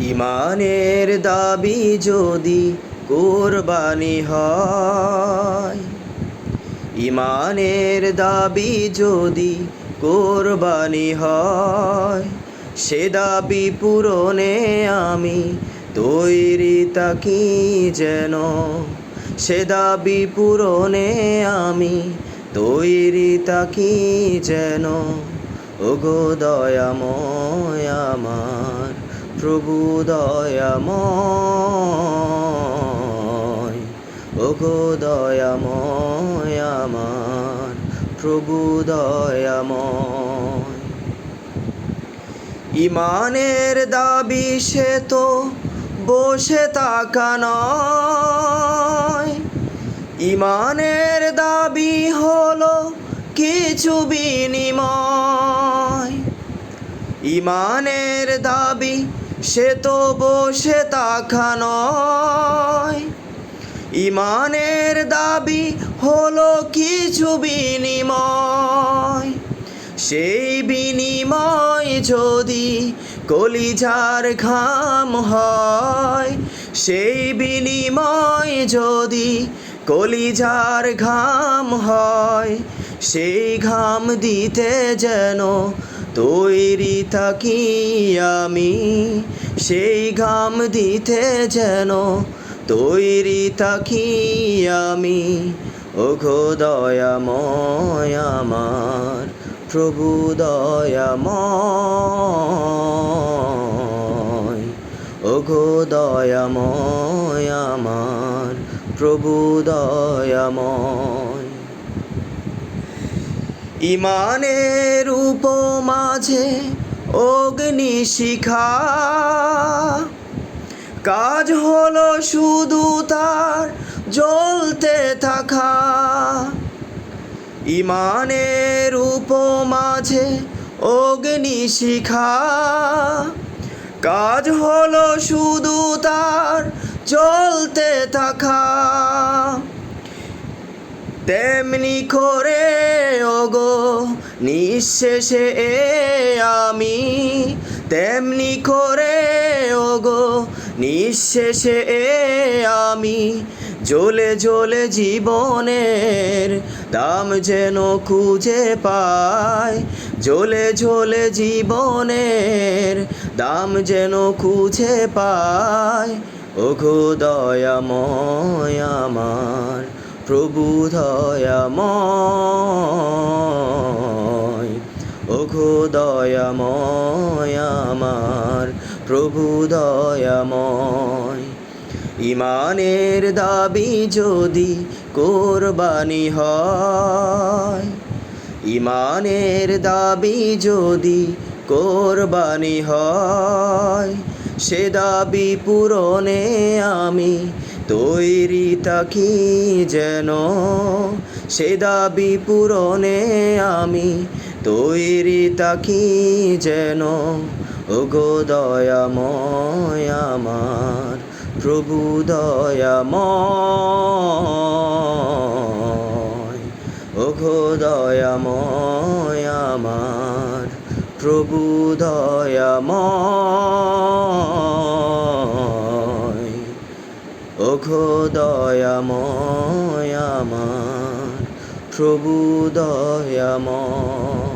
ইমানের দাবি যদি কোরবানি হয়, ইমানের দাবি যদি কোরবানি হয়, সে দাবি পূরণে আমি তৈরি থাকি যেন, সে দাবি পূরণে আমি তৈরি থাকি যেন। ওগো দয়াময় আমার প্রভু দয়াময়, ওগো দয়াময় আমার প্রভু দয়াময়। ইমানের দাবি সে তো বসে থাকা নয়, ইমানের দাবি হলো কিছু বিনিময়। ইমানের দাবি সে তো বসে থাকা নয়, ইমানের দাবি হলো কিছু বিনিময়। সেই বিনিময় যদি কলিজার ঘাম হয়, সেই বিনিময় যদি কলিজার ঘাম হয়, সেই ঘাম দিতে যেন তৈরি থাকি আমি, সেই ঘাম দিতে যেন তৈরি থাকি আমি। ওগো দয়াময় আমার প্রভু দয়াময়, ওগো দয়াময় আমার প্রভু দয়াময়। ইমানের উপমাঝে অগ্নিশিখা, কাজ হলো শুধু তার জ্বলতে থাকা। ইমানের উপমাঝে অগ্নিশিখা, কাজ হলো শুধু তার জ্বলতে থাকা। তেমনি করে ওগো নিঃশেষে আমি, তেমনি করে ওগো নিঃশেষে আমি জ্বলে জ্বলে জীবনের দাম যেন খুঁজে পাই, জ্বলে জ্বলে জীবনের দাম যেন খুঁজে পাই। ওগো দয়াময় আমার প্রভু দয়াময়, ওগো দয়াময় আমার প্রভু দয়াময়। ইমানের দাবি যদি কোরবানি হয়, ইমানের দাবি যদি কোরবানি হয়, সে দাবি পূরণে আমি তৈরি থাকি যেন, সে দাবি পূরণে আমি তৈরি থাকি যেন। ওগো দয়াময় আমার প্রভু দয়াময়, ওগো দয়াময় আমার প্রভু দয়াময়, ওগো দয়াময় আমার প্রভু দয়াময়।